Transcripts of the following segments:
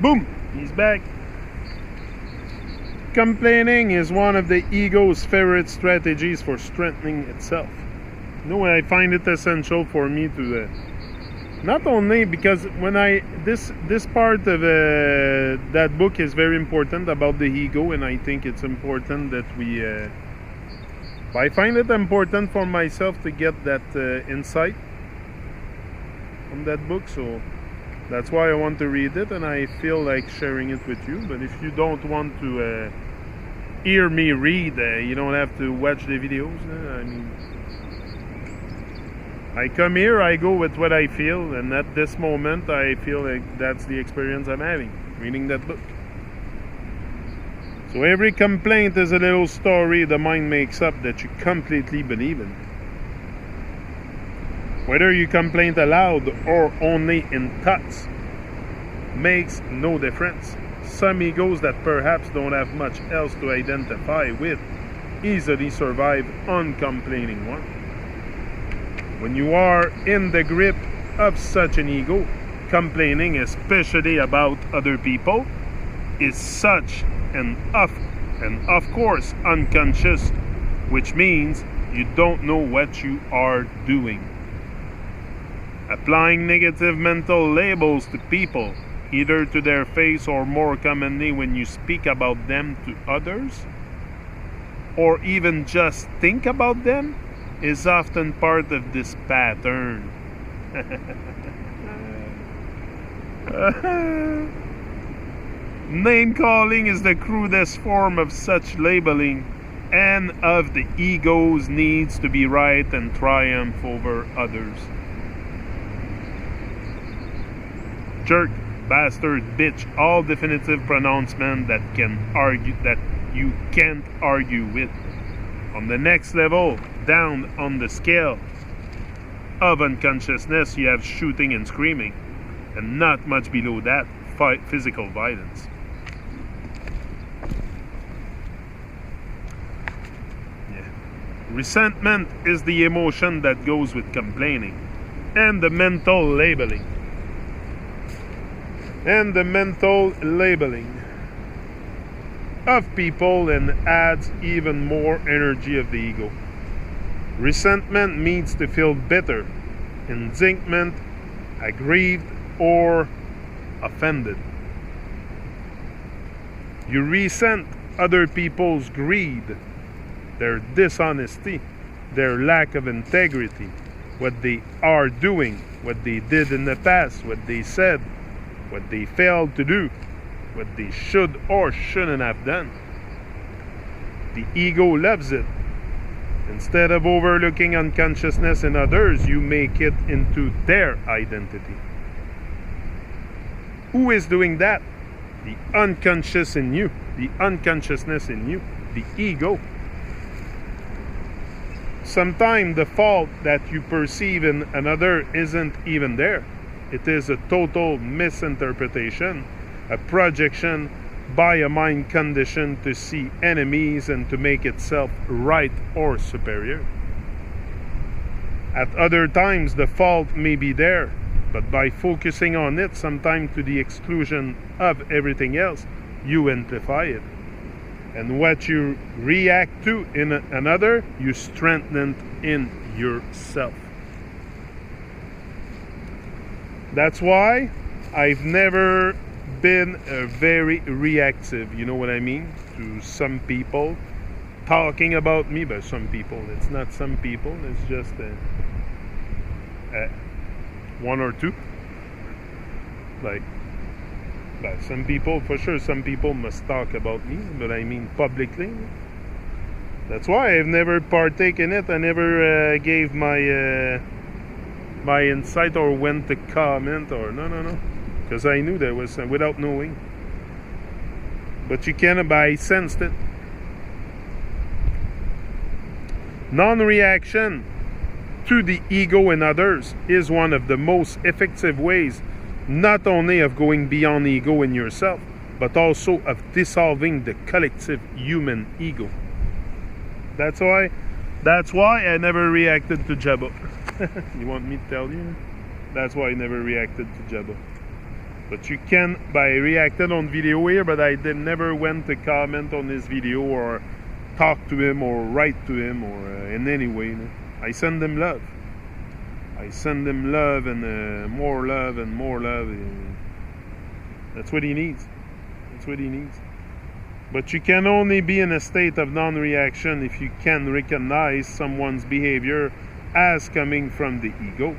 Boom! He's back. Complaining is one of the ego's favorite strategies for strengthening itself. You know, I find it essential for me to not only because when this part of that book is very important about the ego, and I think it's important that we I find it important for myself to get that insight from that book, so that's why I want to read it, and I feel like sharing it with you. But if you don't want to hear me read, you don't have to watch the videos. I mean, I come here, I go with what I feel, and at this moment I feel like that's the experience I'm having, reading that book. So every complaint is a little story the mind makes up that you completely believe in. Whether you complain aloud or only in thoughts makes no difference. Some egos that perhaps don't have much else to identify with easily survive uncomplaining one. When you are in the grip of such an ego, complaining, especially about other people, is such an of course unconscious, which means you don't know what you are doing. Applying negative mental labels to people, either to their face or more commonly when you speak about them to others, or even just think about them, is often part of this pattern. Name calling is the crudest form of such labeling, and of the ego's needs to be right and triumph over others. Jerk, bastard, bitch, all definitive pronouncements that you can't argue with. On the next level, down on the scale of unconsciousness, you have shooting and screaming, and not much below that, physical violence. Resentment is the emotion that goes with complaining, and the mental labeling. Of people, and adds even more energy of the ego. Resentment means to feel bitter, indignant, aggrieved, or offended. You resent other people's greed, their dishonesty, their lack of integrity, what they are doing, what they did in the past, what they said, what they failed to do, what they should or shouldn't have done. The ego loves it. Instead of overlooking unconsciousness in others, you make it into their identity. Who is doing that? The unconscious in you, the unconsciousness in you, the ego. Sometimes the fault that you perceive in another isn't even there. It is a total misinterpretation, a projection by a mind conditioned to see enemies and to make itself right or superior. At other times, the fault may be there, but by focusing on it, sometimes to the exclusion of everything else, you amplify it. And what you react to in another, you strengthen it in yourself. That's why I've never been very reactive, you know what I mean, to some people talking about me. But some people, it's not some people, it's just one or two. Like, some people, for sure, some people must talk about me, but I mean publicly. That's why I've never partaken in it. I never gave my insight or went to comment or no. Because I knew there was, without knowing. But you can, I sensed it. Non-reaction to the ego in others is one of the most effective ways, not only of going beyond ego in yourself, but also of dissolving the collective human ego. That's why I never reacted to Jabba. You want me to tell you? That's why I never reacted to Jabba. But you can, I reacted on video here, but I never went to comment on this video or talk to him or write to him or in any way. I send him love. I send him love and more love and more love. That's what he needs. That's what he needs. But you can only be in a state of non-reaction if you can recognize someone's behavior as coming from the ego,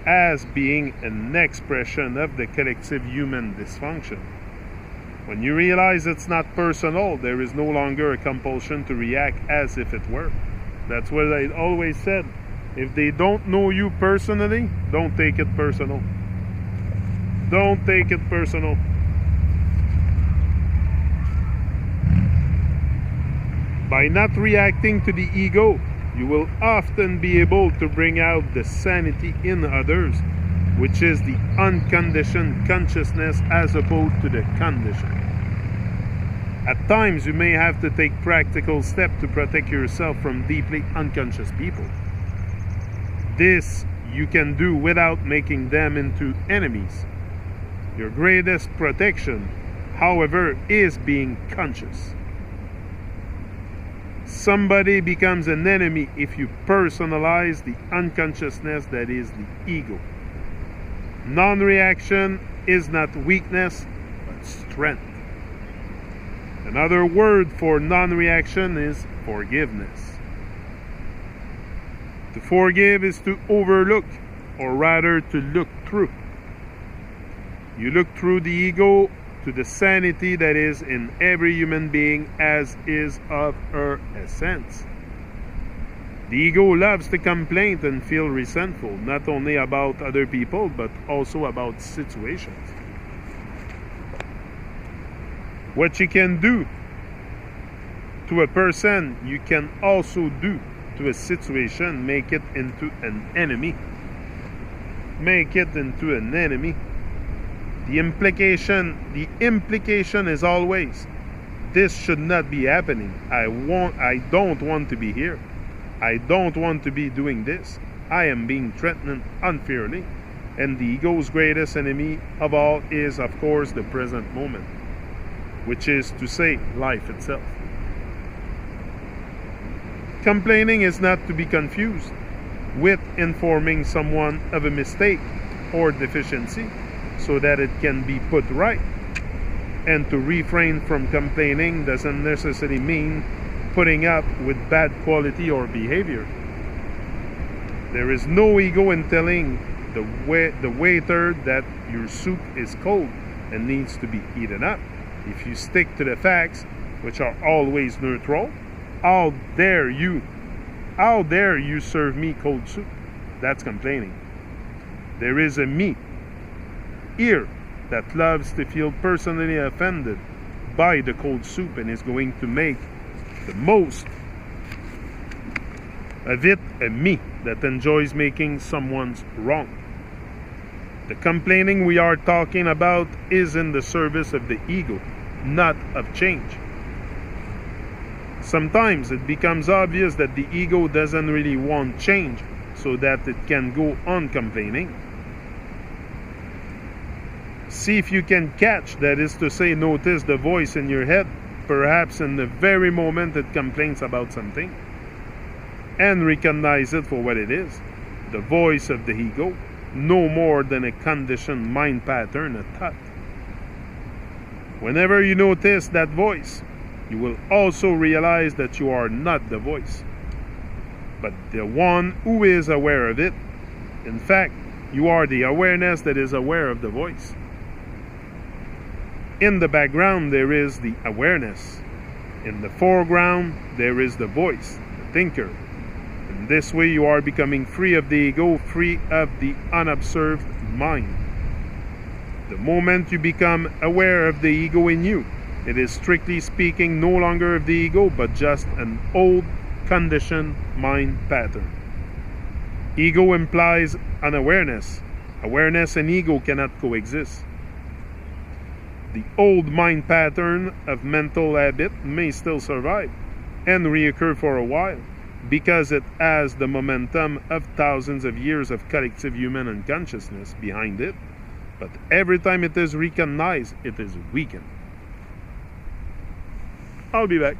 as being an expression of the collective human dysfunction. When you realize it's not personal, there is no longer a compulsion to react as if it were. That's what I always said. If they don't know you personally, don't take it personal. Don't take it personal. By not reacting to the ego, you will often be able to bring out the sanity in others, which is the unconditioned consciousness as opposed to the conditioned. At times, you may have to take practical steps to protect yourself from deeply unconscious people. This you can do without making them into enemies. Your greatest protection, however, is being conscious. Somebody becomes an enemy if you personalize the unconsciousness that is the ego. Non-reaction is not weakness, but strength. Another word for non-reaction is forgiveness. To forgive is to overlook, or rather to look through. You look through the ego to the sanity that is in every human being as is of her essence. The ego loves to complain and feel resentful, not only about other people, but also about situations. What you can do to a person, you can also do to a situation. Make it into an enemy. Make it into an enemy. The implication is always, this should not be happening. I don't want to be here. I don't want to be doing this. I am being threatened unfairly. And the ego's greatest enemy of all is, of course, the present moment, which is to say, life itself. Complaining is not to be confused with informing someone of a mistake or deficiency so that it can be put right. And to refrain from complaining doesn't necessarily mean putting up with bad quality or behavior. There is no ego in telling the waiter that your soup is cold and needs to be eaten up. If you stick to the facts, which are always neutral, how dare you serve me cold soup? That's complaining. There is a me here that loves to feel personally offended by the cold soup and is going to make the most of it, a me that enjoys making someone's wrong. The complaining we are talking about is in the service of the ego, not of change. Sometimes it becomes obvious that the ego doesn't really want change so that it can go on complaining. See if you can catch, that is to say, notice the voice in your head, perhaps in the very moment it complains about something, and recognize it for what it is, the voice of the ego, no more than a conditioned mind pattern, a thought. Whenever you notice that voice, you will also realize that you are not the voice, but the one who is aware of it. In fact, you are the awareness that is aware of the voice. In the background, there is the awareness. In the foreground, there is the voice, the thinker. In this way, you are becoming free of the ego, free of the unobserved mind. The moment you become aware of the ego in you, it is strictly speaking no longer of the ego, but just an old conditioned mind pattern. Ego implies unawareness. Awareness and ego cannot coexist. The old mind pattern of mental habit may still survive and reoccur for a while because it has the momentum of thousands of years of collective human unconsciousness behind it, But every time it is recognized, it is weakened. I'll be back.